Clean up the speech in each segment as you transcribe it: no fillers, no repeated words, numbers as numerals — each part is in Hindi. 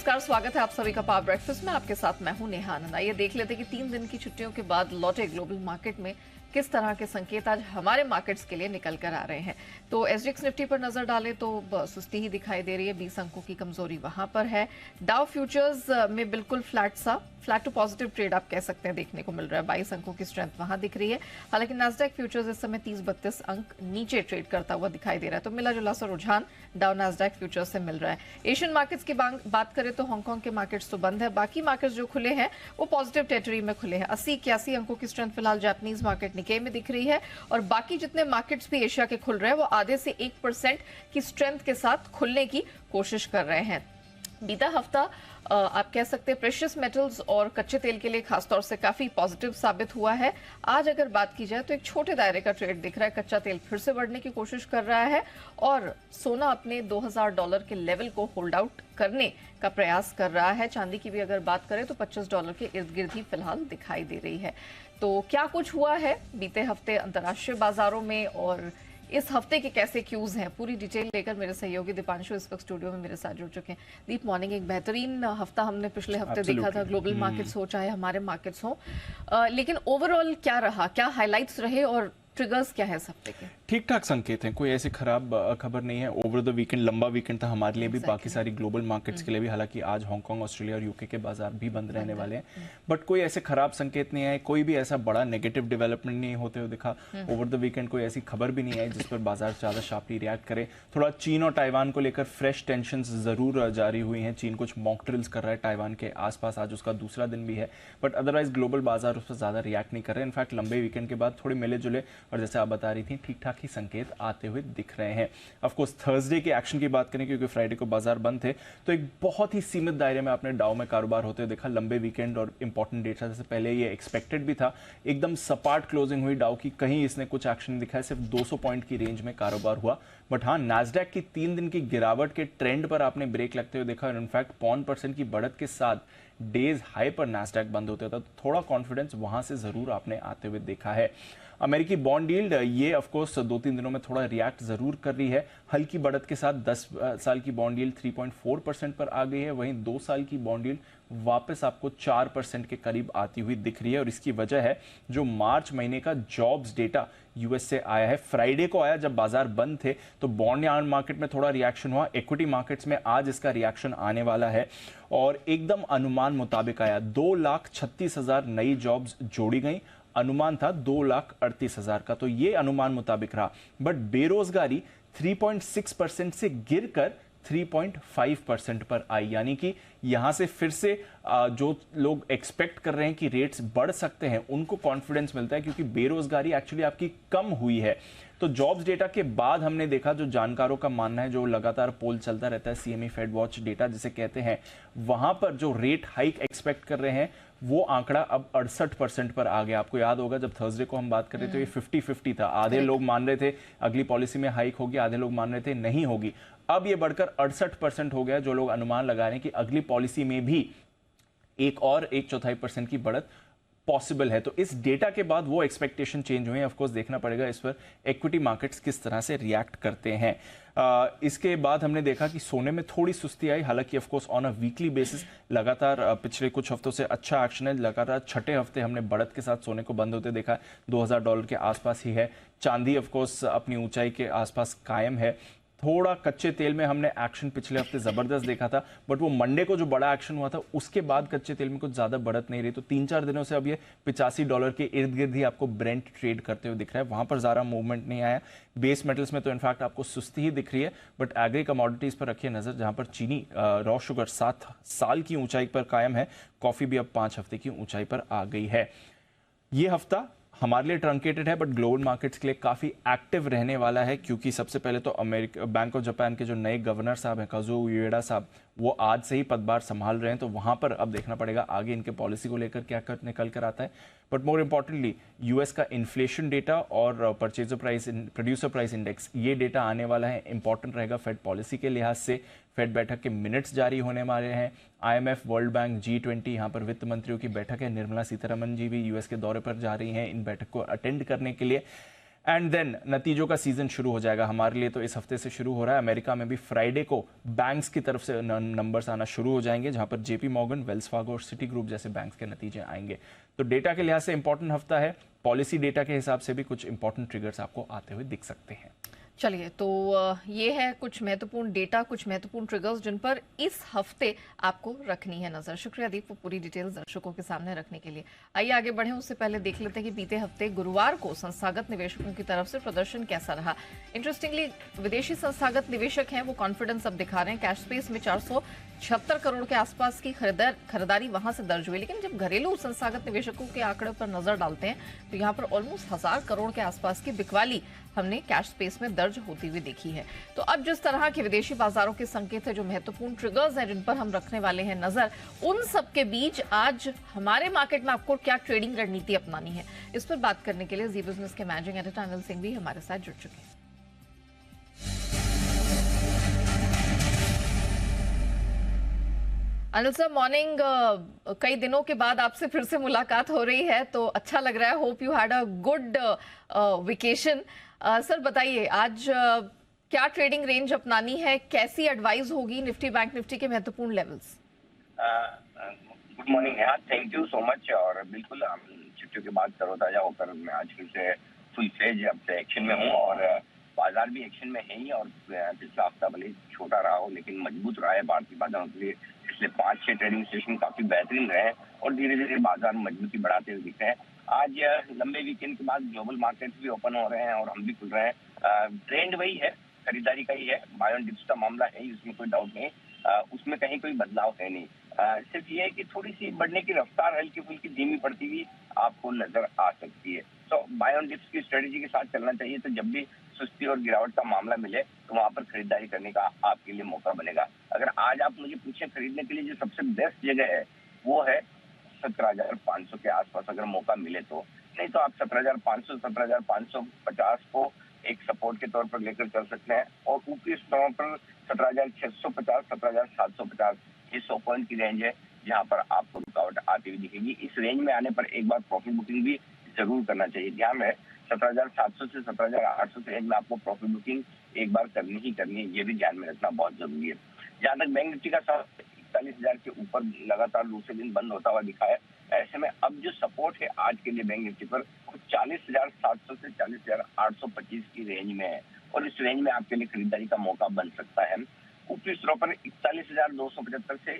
नमस्कार, स्वागत है आप सभी का पावर ब्रेकफास्ट में। आपके साथ मैं हूं नेहा आनंद। ये देख लेते कि 3 दिन की छुट्टियों के बाद लौटे ग्लोबल मार्केट में किस तरह के संकेत आज हमारे मार्केट्स के लिए निकल कर आ रहे हैं। तो एसजीएक्स निफ्टी पर नजर डालें तो सुस्ती ही दिखाई दे रही है, 20 अंकों की कमजोरी वहां पर है। डाउ फ्यूचर्स में बिल्कुल फ्लैट टू पॉजिटिव ट्रेड आप कह सकते हैं देखने को मिल रहा है, 22 अंकों की स्ट्रेंथ वहां दिख रही है। हालांकि नैस्डैक फ्यूचर्स इस समय 30-32 अंक नीचे ट्रेड करता हुआ दिखाई दे रहा है। तो मिला जुला सा रुझान डाउ नैस्डैक फ्यूचर्स से मिल रहा है। एशियन मार्केट्स की बात करें तो हांगकांग के मार्केट्स तो बंद है, बाकी मार्केट्स जो खुले हैं वो पॉजिटिव टेरिटरी में खुले हैं। 80-81 अंकों की स्ट्रेंथ फिलहाल जापानीज मार्केट निकेई में दिख रही है और बाकी जितने मार्केट्स भी एशिया के खुल रहे हैं वो आधे से 1% की स्ट्रेंथ के साथ खुलने की कोशिश कर रहे हैं। बीता हफ्ता आप कह सकते हैं प्रेशियस मेटल्स और कच्चे तेल के लिए खासतौर से काफी पॉजिटिव साबित हुआ है। आज अगर बात की जाए तो एक छोटे दायरे का ट्रेड दिख रहा है। कच्चा तेल फिर से बढ़ने की कोशिश कर रहा है और सोना अपने $2000 के लेवल को होल्ड आउट करने का प्रयास कर रहा है। चांदी की भी अगर बात करें तो $25 के इर्द गिर्द ही फिलहाल दिखाई दे रही है। तो क्या कुछ हुआ है बीते हफ्ते अंतर्राष्ट्रीय बाजारों में और इस हफ्ते के कैसे क्यूज हैं, पूरी डिटेल लेकर मेरे सहयोगी दीपांशु इस वक्त स्टूडियो में मेरे साथ जुड़ चुके हैं। दीप, मॉर्निंग। एक बेहतरीन हफ्ता हमने पिछले हफ्ते देखा था, ग्लोबल मार्केट्स हो चाहे हमारे मार्केट्स हो, लेकिन ओवरऑल क्या रहा, क्या हाइलाइट्स रहे और ट्रिगर्स क्या है इस हफ्ते के? ठीक ठाक संकेत हैं, कोई ऐसी खराब खबर नहीं है। ओवर द वीकेंड लंबा वीकेंड था हमारे लिए भी, बाकी सारी ग्लोबल मार्केट्स के लिए भी। हालांकि आज हांगकांग, ऑस्ट्रेलिया और यूके के बाजार भी बंद रहने वाले हैं, बट कोई ऐसे खराब संकेत नहीं आए, कोई भी ऐसा बड़ा नेगेटिव डेवलपमेंट नहीं होते हुए दिखा। ओवर द वीकेंड कोई ऐसी खबर भी नहीं आई जिस पर बाजार ज्यादा शार्पली रिएक्ट करे। थोड़ा चीन और ताइवान को लेकर फ्रेश टेंशन जरूर जारी हुई हैं। चीन कुछ मॉक ड्रिल्स कर रहा है ताइवान के आसपास, आज उसका दूसरा दिन भी है, बट अदरवाइज ग्लोबल बाजार उस पर ज्यादा रिएक्ट नहीं कर रहे। इनफैक्ट लंबे वीकेंड के बाद थोड़े मिले जुले और जैसे आप बता रही थी ठीक ठाक ही संकेत आते हुए दिख रहे हैं। ऑफ कोर्स थर्सडे के एक्शन की बात करें, क्योंकि फ्राइडे को बाजार बंद थे, तो एक बहुत ही सीमित दायरे में आपने डाउ में कारोबार होते हुए देखा। लंबे वीकेंड और इंपॉर्टेंट डेटा से पहले ये एक्सपेक्टेड भी था। एकदम सपाट क्लोजिंग हुई डाउ की, कहीं इसने कुछ एक्शन नहीं दिखाया, सिर्फ 200 पॉइंट की रेंज में कारोबार हुआ। बट हाँ, नैस्डैक की 3 दिन की गिरावट के ट्रेंड पर आपने ब्रेक लगते हुए देखा और इनफैक्ट 0.5% की बढ़त के साथ डेज हाई पर नैस्डैक बंद होता था, तो थोड़ा कॉन्फिडेंस वहां से जरूर आपने आते हुए देखा है। अमेरिकी बॉन्ड यील्ड ये ऑफ कोर्स 2-3 दिनों में थोड़ा रिएक्ट जरूर कर रही है। हल्की बढ़त के साथ 10 साल की बॉन्ड यील्ड 3.4% पर आ गई है, वहीं 2 साल की बॉन्ड यील्ड वापस आपको 4% के करीब आती हुई दिख रही है। और इसकी वजह है जो मार्च महीने का जॉब्स डेटा यूएस से आया है, फ्राइडे को आया जब बाजार बंद थे, तो बॉन्ड यार्ड मार्केट में थोड़ा रिएक्शन हुआ। इक्विटी मार्केट्स में आज इसका रिएक्शन आने वाला है और एकदम अनुमान मुताबिक आया। 2,36,000 नई जॉब्स जोड़ी गई, अनुमान था 2,38,000 का, तो ये अनुमान मुताबिक रहा। बट बेरोजगारी 3.6% से गिरकर 3.5% पर आई, यानी कि यहां से फिर से जो लोग एक्सपेक्ट कर रहे हैं कि रेट्स बढ़ सकते हैं उनको कॉन्फिडेंस मिलता है, क्योंकि बेरोजगारी एक्चुअली आपकी कम हुई है। तो जॉब्स डेटा के बाद हमने देखा, जो जानकारों का मानना है, जो लगातार पोल चलता रहता है, सीएमई फेड वॉच डेटा जिसे कहते हैं, वहां पर जो रेट हाइक एक्सपेक्ट कर रहे हैं वो आंकड़ा अब 68% पर आ गया। आपको याद होगा जब थर्सडे को हम बात कर रहे थे तो ये 50-50 था। आधे लोग मान रहे थे अगली पॉलिसी में हाइक होगी, आधे लोग मान रहे थे नहीं होगी। अब ये बढ़कर 68% हो गया, जो लोग अनुमान लगा रहे हैं कि अगली पॉलिसी में भी 1.25% की बढ़त पॉसिबल है। तो इस डेटा के बाद वो एक्सपेक्टेशन चेंज हुए हैं। ऑफ कोर्स देखना पड़ेगा इस पर इक्विटी मार्केट्स किस तरह से रिएक्ट करते हैं। इसके बाद हमने देखा कि सोने में थोड़ी सुस्ती आई, हालांकि of course on a weekly basis लगातार पिछले कुछ हफ्तों से अच्छा एक्शन है। लगातार छठे हफ्ते हमने बढ़त के साथ सोने को बंद होते देखा, $2,000 के आसपास ही है। चांदी ऑफ कोर्स अपनी ऊंचाई के आसपास कायम है। थोड़ा कच्चे तेल में हमने एक्शन पिछले हफ्ते जबरदस्त देखा था, बट वो मंडे को जो बड़ा एक्शन हुआ था उसके बाद कच्चे तेल में कुछ ज्यादा बढ़त नहीं रही। तो 3-4 दिनों से अब ये $85 के इर्द गिर्द ही आपको ब्रेंट ट्रेड करते हुए दिख रहा है, वहां पर ज्यादा मूवमेंट नहीं आया। बेस मेटल्स में तो इनफैक्ट आपको सुस्ती ही दिख रही है, बट एग्री कमोडिटीज पर रखिए नजर, जहां पर चीनी रॉ शुगर 7 साल की ऊंचाई पर कायम है, कॉफी भी अब 5 हफ्ते की ऊंचाई पर आ गई है। ये हफ्ता हमारे लिए ट्रंकेटेड है, बट ग्लोबल मार्केट्स के लिए काफी एक्टिव रहने वाला है, क्योंकि सबसे पहले तो अमेरिका बैंक ऑफ जापान के जो नए गवर्नर साहब हैं, काजुओ उएडा साहब, वो आज से ही पदभार संभाल रहे हैं। तो वहां पर अब देखना पड़ेगा आगे इनके पॉलिसी को लेकर क्या निकल कर आता है। बट मोर इंपॉर्टेंटली यूएस का इन्फ्लेशन डेटा और प्रोड्यूसर प्राइस इंडेक्स, ये डेटा आने वाला है, इंपॉर्टेंट रहेगा फेड पॉलिसी के लिहाज से। फेड बैठक के मिनट्स जारी होने वाले हैं। आईएमएफ, वर्ल्ड बैंक, G20, यहाँ पर वित्त मंत्रियों की बैठक है। निर्मला सीतारमन जी भी यूएस के दौरे पर जा रही हैं इन बैठक को अटेंड करने के लिए। एंड देन नतीजों का सीजन शुरू हो जाएगा। हमारे लिए तो इस हफ्ते से शुरू हो रहा है। अमेरिका में भी फ्राइडे को बैंक्स की तरफ से नंबर्स आना शुरू हो जाएंगे, जहां पर जेपी मॉर्गन, वेल्स फार्गो और सिटी ग्रुप जैसे बैंक्स के नतीजे आएंगे। तो डेटा के लिहाज से इंपॉर्टेंट हफ्ता है। पॉलिसी डेटा के हिसाब से भी कुछ इंपॉर्टेंट ट्रिगर्स आपको आते हुए दिख सकते हैं। चलिए, तो ये है कुछ महत्वपूर्ण डेटा, कुछ महत्वपूर्ण ट्रिगर्स जिन पर इस हफ्ते आपको रखनी है नजर। शुक्रिया दीप, वो पूरी डिटेल्स दर्शकों के सामने रखने के लिए। आइए आगे बढ़ें, उससे पहले देख लेते हैं कि बीते हफ्ते गुरुवार को संस्थागत निवेशकों की तरफ से प्रदर्शन कैसा रहा। इंटरेस्टिंगली विदेशी संस्थागत निवेशक हैं वो कॉन्फिडेंस अब दिखा रहे हैं। कैश स्पेस में 476 करोड़ के आसपास की खरीदारी वहां से दर्ज हुई, लेकिन जब घरेलू संस्थागत निवेशकों के आंकड़े पर नजर डालते हैं तो यहाँ पर ऑलमोस्ट 1000 करोड़ के आसपास की बिकवाली हमने कैश स्पेस में दर्ज होती हुई देखी है। तो अब जिस तरह के विदेशी बाजारों के संकेत है, जो महत्वपूर्ण ट्रिगर्स हैं जिन पर हम रखने वाले हैं नजर, उन सब के बीच आज हमारे मार्केट में आपको क्या ट्रेडिंग रणनीति अपनानी है, इस पर बात करने के लिए जी बिजनेस के मैनेजिंग एडिटर अनिल सिंह भी हमारे साथ जुड़ चुके हैं। Anil sir, morning. कई दिनों के बाद आपसे फिर से मुलाकात हो रही है, तो अच्छा लग रहा है। Hope you had a good vacation. Sir बताइए, आज क्या ट्रेडिंग रेंज अपनानी है, कैसी एडवाइस होगी निफ्टी बैंक निफ्टी के महत्वपूर्ण लेवल्स? गुड मॉर्निंग यार, थैंक यू सो मच। और बिल्कुल हम छुट्टियों के बाद तरोताजा होकर मैं आज फिर से फुल फ्लेज अब से एक्शन में हूँ, और बाजार भी एक्शन में है ही। और पिछला हफ्ता भले छोटा रहा हो लेकिन मजबूत रहा है भारतीय बाजारों के लिए। पिछले 5-6 ट्रेडिंग सेशन काफी बेहतरीन रहे और धीरे धीरे बाजार मजबूती बढ़ाते हुए दिख रहे हैं। आज लंबे वीकेंड के बाद ग्लोबल मार्केट्स भी ओपन हो रहे हैं और हम भी खुल रहे हैं। ट्रेंड वही है, खरीदारी का ही है। बाय ऑन डिप्स का मामला है, उसमें कोई डाउट नहीं। उसमें कहीं कोई बदलाव है नहीं। सिर्फ ये है कि थोड़ी सी बढ़ने की रफ्तार हल्की फुल्की धीमी पड़ती हुई आपको नजर आ सकती है। तो बाय ऑन डिप्स की स्ट्रेटेजी के साथ चलना चाहिए। तो जब भी सुस्ती और गिरावट का मामला मिले तो वहां पर खरीदारी करने का आपके लिए मौका बनेगा। अगर आज आप मुझे पूछें खरीदने के लिए जो सबसे बेस्ट जगह है वो है 17,500 के आसपास, अगर मौका मिले तो। नहीं तो आप 17,500, 17,550 को एक सपोर्ट के तौर पर लेकर चल सकते हैं। और ऊपरी स्तरों पर 17,650, 17,750 ये 100 पॉइंट की रेंज है जहां पर आपको रुकावट आती हुई दिखेगी। इस रेंज में आने पर एक बार प्रॉफिट बुकिंग भी जरूर करना चाहिए। ध्यान रहे 17,700 से 17,800 के रेंज में आपको प्रॉफिट बुकिंग एक बार करनी ही करनी है, ये भी ध्यान में रखना बहुत जरूरी है। जहां तक बैंक निफ्टी का 41,000 के ऊपर लगातार दूसरे दिन बंद होता हुआ दिखा है। ऐसे में अब जो सपोर्ट है आज के लिए बैंक निफ्टी पर 40,700 से 40,825 की रेंज में है, और इस रेंज में आपके लिए खरीदारी का मौका बन सकता है। ऊपरी स्तरों पर 41,250 से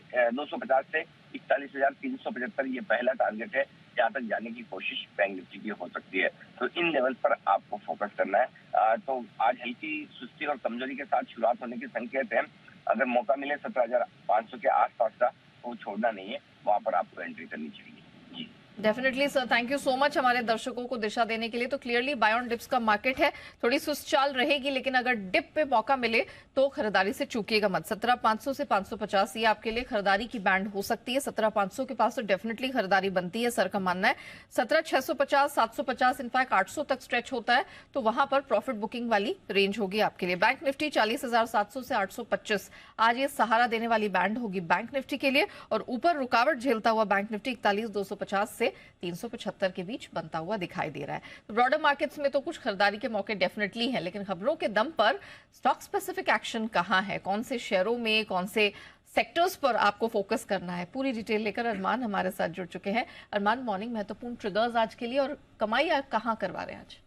41,375 ये पहला टारगेट है जहां तक जाने की कोशिश बैंक निफ्टी की हो सकती है। तो इन लेवल पर आपको फोकस करना है। तो आज हल्की सुस्ती और कमजोरी के साथ शुरुआत होने के संकेत हैं। अगर मौका मिले 17,500 के आसपास का तो छोड़ना नहीं है, वहां पर आपको एंट्री करनी चाहिए। जी definitely sir, thank you so much हमारे दर्शकों को दिशा देने के लिए। तो क्लियरली बाय ऑन डिप्स का मार्केट है, थोड़ी सुस्त चाल रहेगी, लेकिन अगर डिप पे मौका मिले तो खरीदारी से चूकिएगा मत। 17,500 से 550 ये आपके लिए खरीदारी की बैंड हो सकती है। 17,500 के पास तो डेफिनेटली खरीदारी बनती है, सर का मानना है। 17,650, 750, इनफैक्ट 800 तक स्ट्रेच होता है, तो वहां पर प्रॉफिट बुकिंग वाली रेंज होगी आपके लिए। बैंक निफ्टी 40,700 से 825 आज ये सहारा देने वाली बैंड होगी बैंक निफ्टी के लिए। और ऊपर रुकावट झेलता हुआ बैंक निफ्टी 41,250 से 375 के बीच बनता हुआ दिखाई दे रहा है। तो ब्रॉडर मार्केट्स में तो कुछ खरीदारी के मौके डेफिनेटली हैं, लेकिन खबरों के दम पर स्टॉक स्पेसिफिक एक्शन कहां है, कौन से शेयरों में, कौन से सेक्टर्स पर आपको फोकस करना है, पूरी डिटेल लेकर अरमान हमारे साथ जुड़ चुके हैं। अरमान, मॉर्निंग। महत्वपूर्ण ट्रिगर्स आज के लिए और कमाई कहां करवा रहे हैं आज?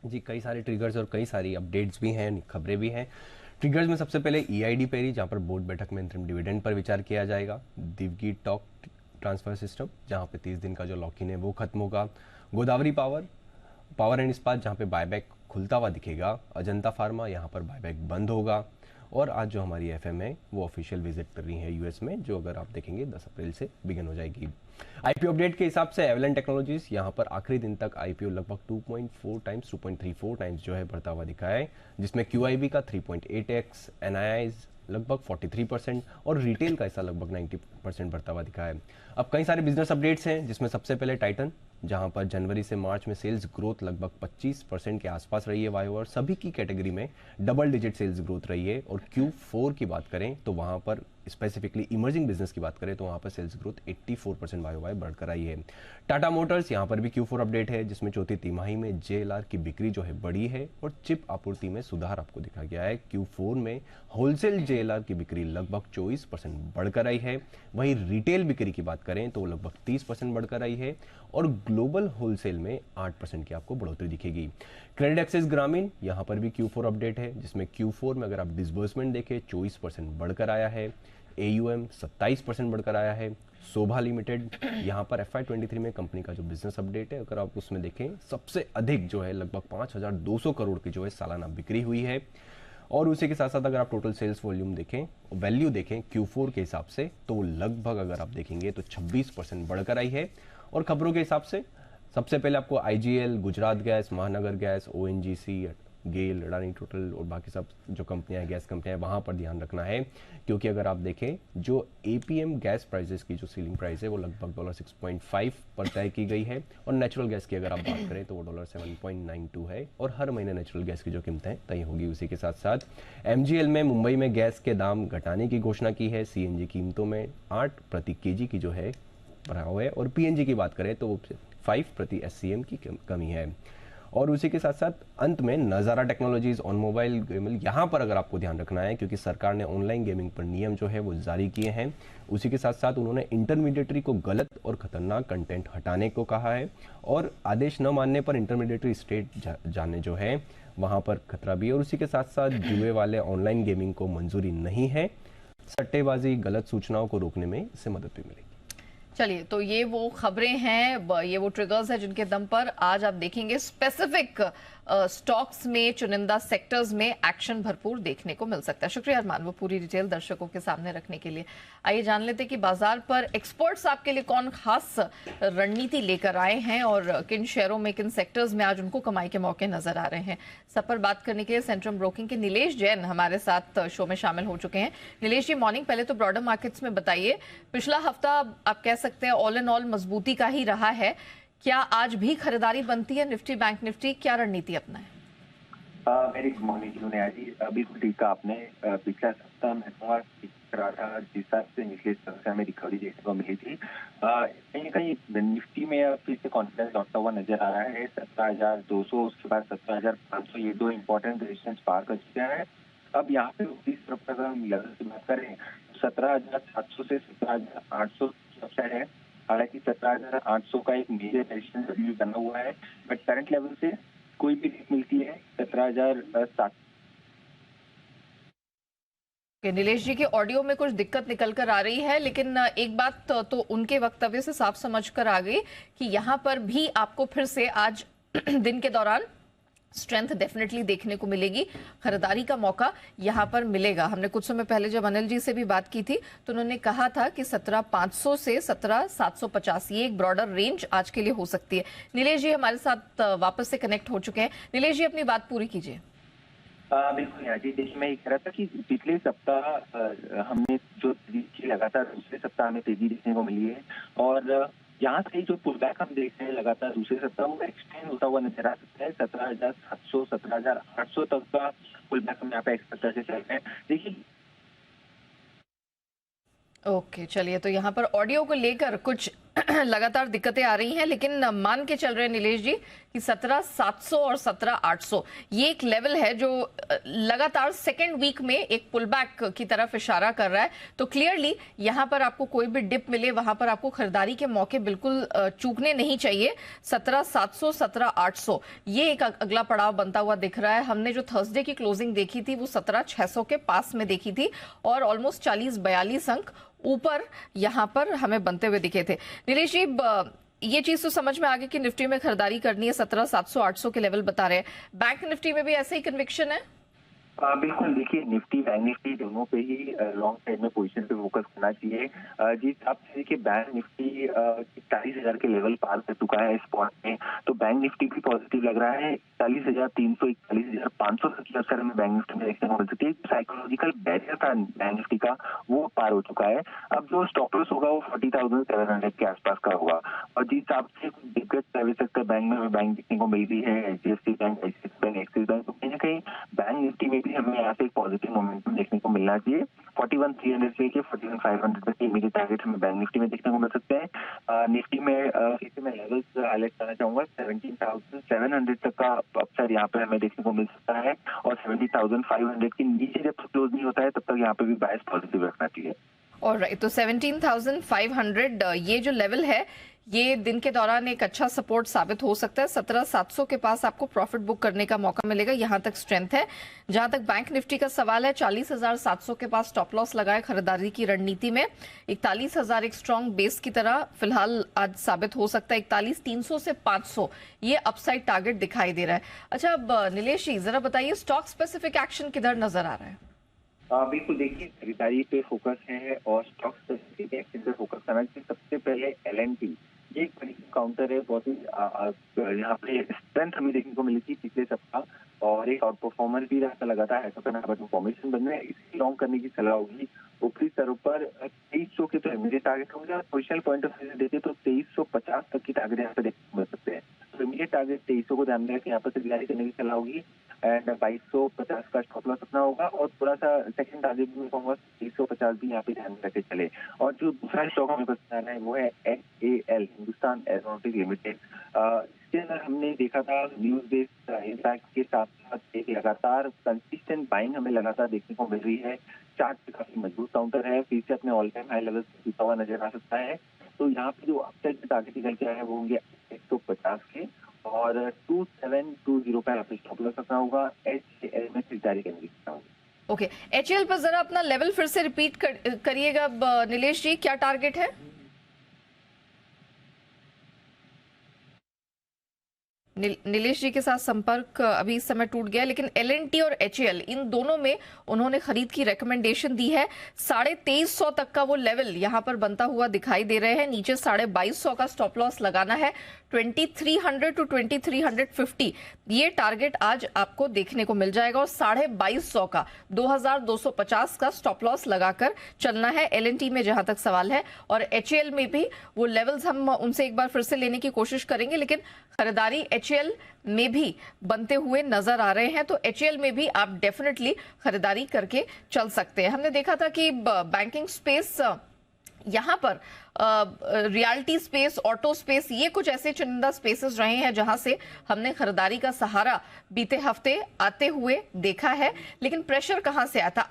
जी, कई सारे ट्रिगर्स और कई सारी अपडेट्स भी हैं, खबरें भी हैं। ट्रिगर्स में सबसे पहले ईआईडी पेरी, जहां पर बोर्ड बैठक में इंटरिम डिविडेंड पर विचार किया जाएगा। दिवगी टॉक ट्रांसफर सिस्टम, जहां पे 30 दिन का जो लॉक इन है वो खत्म होगा। गोदावरी पावर एंड इस्पात, जहां पे बायबैक खुलता हुआ दिखेगा। अजंता फार्मा, यहां पर बायबैक बंद होगा। और आज जो हमारी एफएम है वो ऑफिशियल विजिट कर रही है यूएस में, जो अगर आप देखेंगे 10 अप्रैल से बिगिन हो जाएगी। आईपीओ अपडेट के हिसाब से एवलेंट टेक्नोलॉजीज, यहाँ पर आखिरी दिन तक आईपीओ लगभग 2.4 टाइम्स 2.34 टाइम्स जो है बढ़ता हुआ दिखा है, जिसमें क्यूआईबी का 3.8x, एनआईआईज लगभग 43% और रिटेल का हिस्सा लगभग 90% बढ़ता हुआ दिखा है। अब कई सारे बिजनेस अपडेट्स हैं, जिसमें सबसे पहले टाइटन, जहां पर जनवरी से मार्च में सेल्स ग्रोथ लगभग 25% के आसपास रही है वाई, और सभी की कैटेगरी में डबल डिजिट सेल्स ग्रोथ रही है। और Q4 की बात करें तो वहां पर स्पेसिफिकली इमर्जिंग बिजनेस की बात करें तो वहाँ पर सेल्स ग्रोथ 84% वाई बढ़कर आई है। टाटा मोटर्स यहाँ पर भी Q4 अपडेट है, जिसमें चौथी तिमाही में JLR की बिक्री जो है बढ़ी है और चिप आपूर्ति में सुधार आपको दिखा गया है। Q4 में होलसेल JLR की बिक्री लगभग 24% बढ़कर आई है। वहीं रिटेल बिक्री की बात करें तो लगभग 30% बढ़कर आई है और ग्लोबल होलसेल में 8% की आपको बढ़ोतरी दिखेगी। क्रेडिट एक्सेस ग्रामीण यहाँ पर भी Q4 अपडेट है, जिसमें Q4 में अगर आप डिसबर्समेंट देखें 24% बढ़कर आया है, AUM 27% बढ़कर आया है। शोभा लिमिटेड यहाँ पर FY23 में कंपनी का जो बिजनेस अपडेट है, अगर आप उसमें देखें सबसे अधिक जो है लगभग 5,200 करोड़ की जो है सालाना बिक्री हुई है। और उसी के साथ साथ अगर आप टोटल सेल्स वॉल्यूम देखें, वैल्यू देखें Q4 के हिसाब से तो लगभग अगर आप देखेंगे तो 26% बढ़कर आई है। और खबरों के हिसाब से सबसे पहले आपको IGL, गुजरात गैस, महानगर गैस, ONGC, गेल, अडानी टोटल और बाकी सब जो कंपनियां गैस कंपनियां हैं वहाँ पर ध्यान रखना है, क्योंकि अगर आप देखें जो APM गैस प्राइसेस की जो सीलिंग प्राइस है वो लगभग $6.5 पर तय की गई है और नेचुरल गैस की अगर आप बात करें तो वो $7.92 है और हर महीने नेचुरल गैस की जो कीमतें तय होगी। उसी के साथ साथ MGL में मुंबई में गैस के दाम घटाने की घोषणा की है। CNG कीमतों में 8 प्रति kg की जो है बढ़ाव है और PNG की बात करें तो 5 प्रति SCM की कमी है। और उसी के साथ साथ अंत में नज़ारा टेक्नोलॉजीज ऑन मोबाइल गेमिंग, यहाँ पर अगर आपको ध्यान रखना है क्योंकि सरकार ने ऑनलाइन गेमिंग पर नियम जो है वो जारी किए हैं। उसी के साथ साथ उन्होंने इंटरमीडिएटरी को गलत और खतरनाक कंटेंट हटाने को कहा है और आदेश न मानने पर इंटरमीडिएटरी स्टेट जाने जो है वहाँ पर खतरा भी है। और उसी के साथ साथ जुए वाले ऑनलाइन गेमिंग को मंजूरी नहीं है। सट्टेबाजी, गलत सूचनाओं को रोकने में इससे मदद भी मिलेगी। चलिए, तो ये वो खबरें हैं, ये वो ट्रिगर्स हैं जिनके दम पर आज आप देखेंगे स्पेसिफिक स्टॉक्स में, चुनिंदा सेक्टर्स में एक्शन भरपूर देखने को मिल सकता है। शुक्रिया अरमान, वो पूरी डिटेल दर्शकों के सामने रखने के लिए। आइए जान लेते हैं कि बाजार पर एक्सपर्ट्स आपके लिए कौन खास रणनीति लेकर आए हैं और किन शेयरों में, किन सेक्टर्स में आज उनको कमाई के मौके नजर आ रहे हैं। सब पर बात करने के लिए सेंट्रम ब्रोकिंग के नीलेश जैन हमारे साथ शो में शामिल हो चुके हैं। नीलेश जी, मॉर्निंग। पहले तो ब्रॉडर मार्केट्स में बताइए, पिछला हफ्ता आप कह सकते हैं ऑल इन ऑल मजबूती का ही रहा है, क्या आज भी खरीदारी बनती है निफ्टी, बैंक निफ्टी, क्या रणनीति अपना है? वेरी गुड मॉर्निंग जी। बिल्कुल ठीक कहा आपने। पिछला सप्ताह मैं रहा था जिस हिसाब से निचले स्तर में रिकवरी देखने को मिली थी, कहीं ना कहीं निफ्टी में फिर से कॉन्फिडेंस लौटता हुआ नजर आ रहा है। 17,200, उसके बाद 17,500, ये दो इंपॉर्टेंट रेजिस्टेंस पार कर चुके हैं। अब यहाँ पे उसी तरफ अगर हम लेवल की बात करें 17,700 से 17,800 अपसाइड है। हालांकि 17,800 का एक मेजर रेजिस्टेंस अभी बना हुआ है, बट करंट लेवल से कोई भी डिप मिलती है 17,700। नीलेश जी के ऑडियो में कुछ दिक्कत निकल कर आ रही है, लेकिन एक बात तो उनके वक्तव्य से साफ समझ कर आ गई कि यहाँ पर भी आपको फिर से आज दिन के दौरान स्ट्रेंथ डेफिनेटली देखने को मिलेगी, खरीदारी का मौका यहाँ पर मिलेगा। हमने कुछ समय पहले जब अनिल जी से भी बात की थी तो उन्होंने कहा था कि 17,500 से 17,750 ये एक ब्रॉडर रेंज आज के लिए हो सकती है। नीलेश जी हमारे साथ वापस से कनेक्ट हो चुके हैं। नीलेश जी, अपनी बात पूरी कीजिए। बिल्कुल यार जी, देखिए मैं ये कह रहा था कि पिछले सप्ताह हमने जो लगातार दूसरे सप्ताह में तेजी देखने को मिली है और यहाँ से जो पुल बैक हम देख रहे हैं लगातार दूसरे सप्ताह वो एक्सटेंड होता हुआ नजर आ सकता है। 17,700, 17,800 तक का पुल बैक हम यहाँ पे एक्सपेक्ट करके चल रहे हैं। देखिए ओके, चलिए, तो यहाँ पर ऑडियो को लेकर कुछ लगातार दिक्कतें आ रही हैं, लेकिन मान के चल रहे हैं नीलेश जी कि 17,700 और 17,800 ये एक लेवल है जो लगातार सेकेंड वीक में एक पुल बैक की तरफ इशारा कर रहा है। तो क्लियरली यहाँ पर आपको कोई भी डिप मिले वहां पर आपको खरीदारी के मौके बिल्कुल चूकने नहीं चाहिए। 17,700, 17,800 ये एक अगला पड़ाव बनता हुआ दिख रहा है। हमने जो थर्सडे की क्लोजिंग देखी थी वो 17,600 के पास में देखी थी और ऑलमोस्ट 40-42 अंक ऊपर यहाँ पर हमें बनते हुए दिखे थे। नीलेश जी, ये चीज तो समझ में आ गई कि निफ्टी में खरीदारी करनी है, 17,700, 800 के लेवल बता रहे हैं। बैंक निफ्टी में भी ऐसे ही कन्विक्शन है? बिल्कुल, देखिए निफ्टी बैंक निफ्टी दोनों पे ही लॉन्ग साइड में पोजीशन पे फोकस करना चाहिए। जी आप देखिए बैंक निफ्टी 40,000 के लेवल पार कर चुका है स्पॉट में, तो बैंक निफ्टी भी पॉजिटिव लग रहा है। 40,300, 41,500 तक की अवसर में बैंक निफ्टी में देखने को मिल सकती है। साइकोलॉजिकल बैरियर था बैंक निफ्टी का वो पार हो चुका है। अब जो स्टॉप लॉस होगा वो 40,700 के आसपास का होगा। और जिस हिसाब से दिग्गज सर्विस सेक्टर बैंक में बैंक देखने को मिल रही है, HDFC bank, ICICI bank, axis bank, तो कहीं ना कहीं बैंक निफ्टी में हमें यहाँ से एक पॉजिटिव मोमेंटम देखने को मिलना चाहिए। 41,300 से लेके 41,500 तक के इमीडिएट टारगेट हमें बैंक निफ्टी में देखने को मिल सकते हैं। निफ्टी में फिर से मैं लेवल्स हाईलाइट करना चाहूंगा। 17,700 तक का अपसाइड यहाँ पे हमें देखने को मिल सकता है और 70,500 के नीचे जब क्लोज नहीं होता है तब तक यहाँ पे भी बायस पॉजिटिव रखना चाहिए। ऑलराइट, तो 17,500 ये जो लेवल है ये दिन के दौरान एक अच्छा सपोर्ट साबित हो सकता है। 17,700 के पास आपको प्रॉफिट बुक करने का मौका मिलेगा, यहां तक स्ट्रेंथ है। जहां तक बैंक निफ्टी का सवाल है, 40,700 के पास स्टॉप लॉस लगाए खरीदारी की रणनीति में। 41,000 एक स्ट्रॉन्ग बेस की तरह फिलहाल आज साबित हो सकता है। 41,300 से 500 ये अपसाइड टारगेट दिखाई दे रहा है। अच्छा, अब नीलेश जी जरा बताइए स्टॉक स्पेसिफिक एक्शन किधर नजर आ रहा है? बिल्कुल, देखिए खरीदारी पे फोकस है और स्टॉक स्पेसिफिक एक्शन पे फोकस करना चाहिए। सबसे पहले L&T, ये एक बड़ी काउंटर है, बहुत ही यहाँ पे स्ट्रेंथ हमें देखने को मिली थी पिछले सप्ताह और एक आउट परफॉर्मर भी रहा लगातार ऐसा करना फॉर्मेशन बन रहा है। इसकी लॉन्ग करने की सलाह होगी। ऊपरी स्तरों पर 2300 के तो इमीडिएट टारगेट होंगे और पोजिशनल पॉइंट ऑफ व्यू से देखें तो 2350 तक की टारगेट यहाँ पे देखने को मिल सकते हैं। तो इमीडिएट टारगेट 2300 को ध्यान में रखें, यहाँ पर खरीदारी करने की सलाह होगी एंड 2250 का स्टॉप लॉस रखना होगा और थोड़ा सा सेकंड टारगेट भी मैं कहूँगा 2350 भी यहाँ पे ध्यान में रखे चले। और जो दूसरा स्टॉक हमें बताना है वो है HAL, हिंदुस्तान एरोनॉटिक लिमिटेड। इसके अंदर हमने देखा था न्यूज बेस्ड इम्पैक्ट के साथ साथ एक लगातार कंसिस्टेंट बाइंग हमें लगातार देखने को मिल रही है। चार्ट पे काफी मजबूत काउंटर है, फिर से अपने ऑल टाइम हाई लेवल से टूटा हुआ नजर आ सकता है। तो यहाँ पे जो अपसाइड टारगेट निकल के आए हैं वो होंगे 150 के और 2720 पे आपको स्टॉप लॉस रखना होगा। HAL में खरीदारी करने की होगी। ओके, HAL पर जरा अपना लेवल फिर से रिपीट करिएगा नीलेश जी, क्या टारगेट है? नीलेश जी के साथ संपर्क अभी इस समय टूट गया, लेकिन L&T और HAL इन दोनों में उन्होंने खरीद की रिकमेंडेशन दी है। 2350 तक का वो लेवल यहां पर बनता हुआ दिखाई दे रहे हैं। नीचे 2250 का स्टॉप लॉस लगाना है। 2300 टू 2350 ये टारगेट आज आपको देखने को मिल जाएगा और 2250 का 2250 का स्टॉप लॉस लगाकर चलना है L&T में जहां तक सवाल है। और HAL में भी वो लेवल्स हम उनसे एक बार फिर से लेने की कोशिश करेंगे, लेकिन खरीदारी HAL में भी बनते हुए नजर आ रहे हैं। तो HAL में भी आप डेफिनेटली खरीदारी करके चल सकते हैं। हमने देखा था कि बैंकिंग स्पेस यहां पर रियलिटी स्पेस, ऑटो स्पेस, ये कुछ ऐसे चुनिंदा स्पेसेस रहे हैं जहां से हमने खरीदारी का सहारा बीते हफ्ते आते हुए देखा है। लेकिन प्रेशर कहां से आता?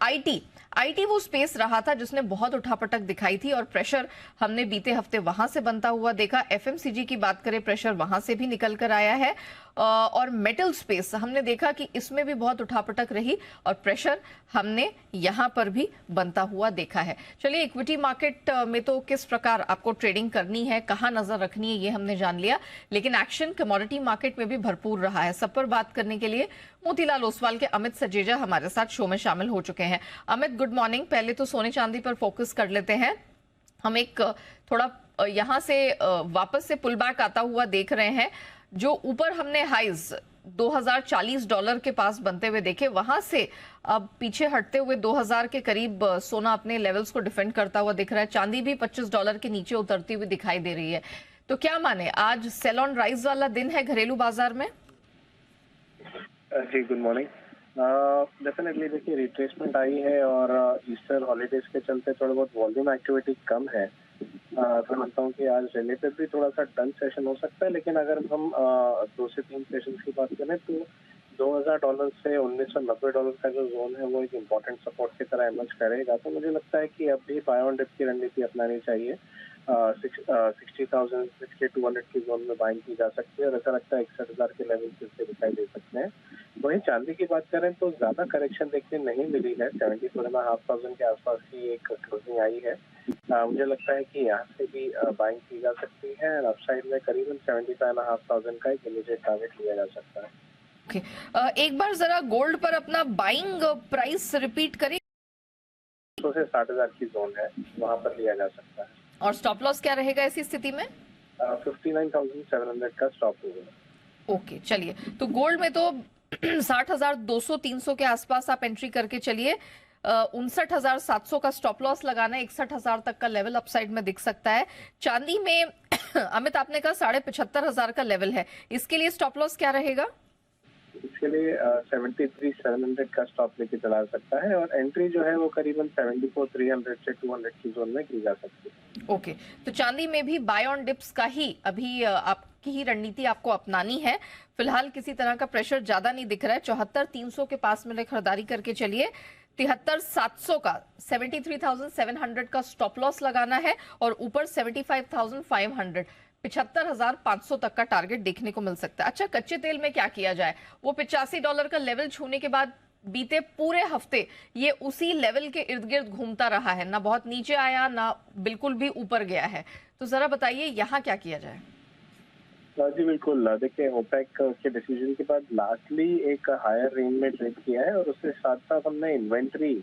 आईटी वो स्पेस रहा था जिसने बहुत उठापटक दिखाई थी और प्रेशर हमने बीते हफ्ते वहां से बनता हुआ देखा। FMCG की बात करें, प्रेशर वहां से भी निकल कर आया है। और मेटल स्पेस हमने देखा कि इसमें भी बहुत उठापटक रही और प्रेशर हमने यहां पर भी बनता हुआ देखा है। चलिए, इक्विटी मार्केट में तो किस प्रकार आपको ट्रेडिंग करनी है, कहां नजर रखनी है, ये हमने जान लिया, लेकिन एक्शन कमोडिटी मार्केट में भी भरपूर रहा है। सब पर बात करने के लिए मोतीलाल ओसवाल के अमित सजेजा हमारे साथ शो में शामिल हो चुके हैं। Amit, good morning. पहले तो सोने चांदी पर फोकस कर लेते हैं। हम एक थोड़ा यहां से वापस से पुल बैक आता हुआ देख रहे हैं। जो ऊपर हमने हाइज $2040 के पास बनते हुए देखे, वहां से अब पीछे हटते हुए 2000 के करीब सोना अपने लेवल्स को डिफेंड करता हुआ दिख रहा है। चांदी भी $25 के नीचे उतरती हुई दिखाई दे रही है। तो क्या माने, आज सेल ऑन राइज वाला दिन है घरेलू बाजार में? जी, गुड मॉर्निंग। डेफिनेटली देखिए, रिट्रेसमेंट आई है और ईस्टर हॉलीडेज के चलते थोड़ा बहुत वॉल्यूम एक्टिविटी कम है। तो मानता हूँ कि आज रिलेटिवली थोड़ा सा डन सेशन हो सकता है, लेकिन अगर हम 2 से 3 सेशन की बात करें तो $2000 से $1990 का जो जोन है वो एक इम्पोर्टेंट सपोर्ट की तरह इमर्ज करेगा। तो मुझे लगता है कि अब भी बाय ऑन डिप की रणनीति अपनानी चाहिए। 60,000 6200 की जोन में बाइंग की जा सकती है और ऐसा लगता है 61,000 के लेवल फिर से दिखाई दे सकते हैं। वहीं चांदी की बात करें तो ज्यादा करेक्शन देखने नहीं मिली है। 74,500 के आसपास की एक क्लोजिंग आई है। मुझे लगता है कि यहाँ से भी बाइंग की जा सकती है और अपसाइड में करीबन 75,500 का एक इमीडिएट टारगेट लिया जा सकता है। ओके, एक बार जरा गोल्ड पर अपना बाइंग प्राइस रिपीट करें। 100 से 60,000 की जोन है, वहां पर लिया जा सकता है। और स्टॉप लॉस क्या रहेगा ऐसी स्थिति में? 59,700 का स्टॉप होगा। ओके, चलिए, तो गोल्ड में तो 60,200-300 के आसपास आप एंट्री करके चलिए। 59,700 का स्टॉप लॉस लगाना है। 61,000 तक का लेवल अपसाइड में दिख सकता है। चांदी में अमित आपने कहा 75,500 का लेवल है, इसके लिए स्टॉप लॉस क्या रहेगा? इसके लिए 73,700 का स्टॉप लेके चला सकता है और एंट्री जो है वो करीबन 74,300 से 200 की जोन में की जा सकती है। ओके, तो चांदी में भी बाय ऑन डिप्स का ही अभी आपकी ही रणनीति आपको अपनानी है। फिलहाल किसी तरह का प्रेशर ज्यादा नहीं दिख रहा है। 74,300 के पास में खरीदारी करके चलिए। 73,700 का 73,700 का स्टॉप लॉस लगाना है और ऊपर 75,500 $75,500 तक का टारगेट देखने को मिल सकता है। अच्छा, कच्चे तेल में क्या किया जाए? वो $85 का लेवल छूने के बाद बीते पूरे हफ्ते ये उसी लेवल के इर्द गिर्द घूमता रहा है, ना बहुत नीचे आया ना बिल्कुल भी ऊपर गया है। तो जरा बताइए यहाँ क्या किया जाए? जी बिल्कुल, देखिए ओपेक के डिसीजन के बाद लास्टली एक हायर रेंज में ट्रेड किया है और उसके साथ साथ हमने इन्वेंट्री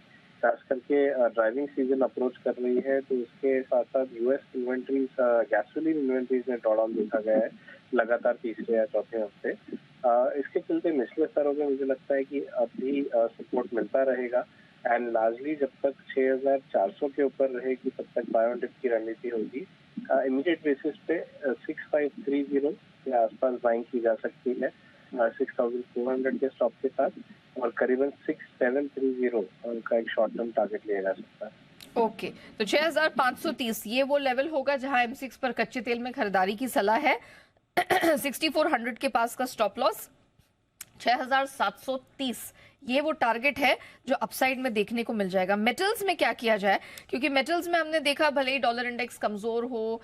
खास करके ड्राइविंग सीजन अप्रोच कर रही है, तो उसके साथ साथ यूएस इन्वेंट्रीज, गैसोलीन इन्वेंट्रीज में ड्रॉडाउन देखा गया है लगातार तीसरे या चौथे हफ्ते। इसके चलते निचले स्तरों में मुझे लगता है कि अभी सपोर्ट मिलता रहेगा एंड लार्जली जब तक 6,400 के ऊपर रहेगी तब तक बाय ऑन डिप की रणनीति होगी। इमीडिएट बेसिस पे 6,530 के आसपास बाइंग की जा सकती है 6,400 के स्टॉप के साथ और करीबन 6,730 का एक शॉर्ट टर्म टारगेट लिया जा सकता है। ओके, तो 6,530 ये वो लेवल होगा जहां M6 पर कच्चे तेल में खरीदारी की सलाह है। 6,400 के पास का स्टॉप लॉस, 6,730 ये वो टारगेट है जो अपसाइड में देखने को मिल जाएगा। मेटल्स में क्या किया जाए? क्योंकि मेटल्स में हमने देखा भले ही डॉलर इंडेक्स कमजोर हो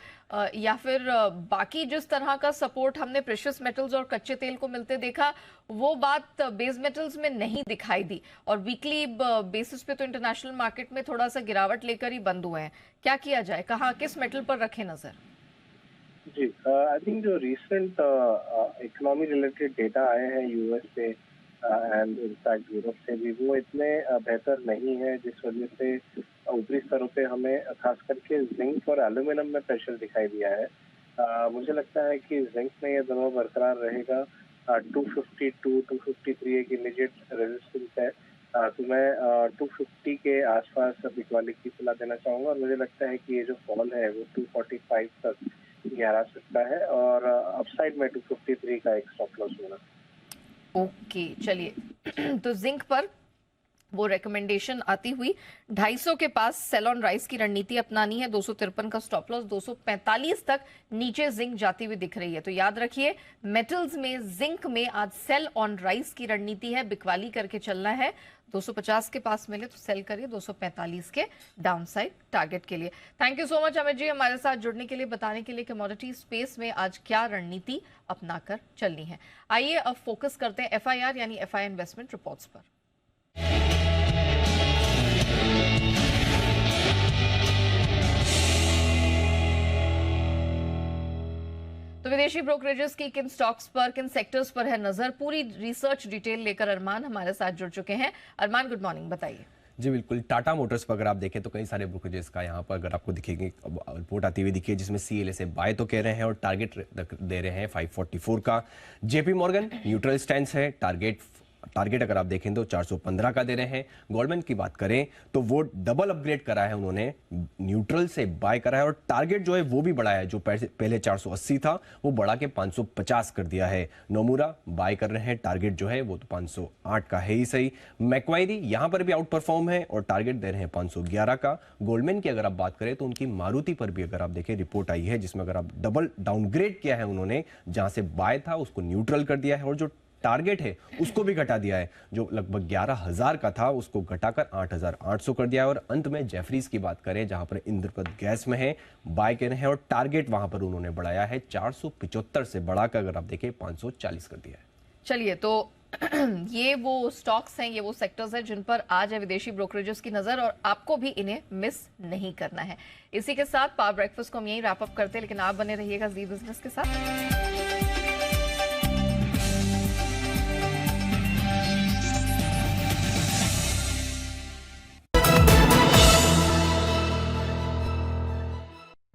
या फिर बाकी जिस तरह का सपोर्ट हमने प्रेशियस मेटल्स और कच्चे तेल को मिलते देखा, वो बात बेस मेटल्स में नहीं दिखाई दी और वीकली बेसिस पे तो इंटरनेशनल मार्केट में थोड़ा सा गिरावट लेकर ही बंद हुए हैं। क्या किया जाए? कहाँ किस मेटल पर रखें नजर? जी, आई थिंक जो रिसेंट इकोनॉमी रिलेटेड डेटा आए हैं यूएस से एंड इनफैक्ट यूरोप से भी, वो इतने बेहतर नहीं है, जिस वजह से ऊपरी स्तरों पे हमें खास करके जिंक और एल्यूमिनियम में प्रेशर दिखाई दिया है। मुझे लगता है कि जिंक में ये दोनों बरकरार रहेगा। 252, 253 एक इमीडिएट रेजिस्टेंस है, तो मैं 250 के आसपास बिकवाली की सलाह देना चाहूँगा और मुझे लगता है कि ये जो फॉल है वो 245 तक गहरा सकता है और अपसाइड में 253 का एक स्टॉप लॉस होना। ओके, चलिए तो जिंक पर वो रेकमेंडेशन आती हुई 250 के पास सेल ऑन राइस की रणनीति अपनानी है। 253 का स्टॉप लॉस, 245 तक नीचे जिंक जाती हुई दिख रही है। तो याद रखिए मेटल्स में जिंक में आज सेल ऑन राइस की रणनीति है, बिकवाली करके चलना है। 250 के पास मिले तो सेल करिए 245 के डाउनसाइड टारगेट के लिए। Thank you so much Amit ji हमारे साथ जुड़ने के लिए, बताने के लिए कमोडिटी स्पेस में आज क्या रणनीति अपनाकर चलनी है। आइए अब फोकस करते हैं FIR यानी FI इन्वेस्टमेंट रिपोर्ट्स पर। तो विदेशी ब्रोकरेजेस की किन स्टॉक्स पर, किन सेक्टर्स पर है नजर, पूरी रिसर्च डिटेल लेकर अरमान हमारे साथ जुड़ चुके हैं। अरमान, गुड मॉर्निंग, बताइए। जी बिल्कुल, टाटा मोटर्स पर अगर आप देखें तो कई सारे ब्रोकरेजेस का यहाँ पर अगर आपको दिखेगी रिपोर्ट आती हुई दिखी है, जिसमें CLA से बाय तो कह रहे हैं और टारगेट दे रहे हैं 544 का। JP मॉर्गन न्यूट्रल स्टैंड है, टारगेट अगर आप देखें तो 415 का दे रहे हैं। गोल्डमैन की बात करें तो वो डबल अपग्रेड करा है उन्होंने, न्यूट्रल से बाय करा है और टारगेट जो है वो भी बढ़ाया है, जो पहले 480 था वो बढ़ा के 550 कर दिया है। नोमुरा बाय कर रहे हैं, टारगेट जो है वो तो 508 का है ही सही। मैक्वायरी यहां पर भी आउट परफॉर्म है और टारगेट दे रहे हैं 511 का। गोल्डमैन की अगर आप बात करें तो उनकी मारुति पर भी अगर आप देखें रिपोर्ट आई है, जिसमें अगर आप डबल डाउनग्रेड किया है उन्होंने, जहां से बाय था उसको न्यूट्रल कर दिया है और जो टारगेट है उसको भी घटा दिया है, जो लगभग 11,000 का था उसको घटाकर 8,800 कर दिया है। और अंत में जेफरीज की बात करें, जहां पर इंद्रप्रस्थ गैस में है, बाय कर रहे हैं और टारगेट वहां पर उन्होंने बढ़ाया है 475 से बढ़ाकर अगर आप देखें 540 कर दिया है। चलिए, तो ये वो स्टॉक्स हैं, ये वो सेक्टर्स हैं जिन पर आज है विदेशी ब्रोकरेजेस की नजर और आपको भी इन्हें मिस नहीं करना है। इसी के साथ पावर ब्रेकफास्ट को हम यहीं रैप अप करते हैं, लेकिन आप बने रहिएगा जी बिजनेस के साथ।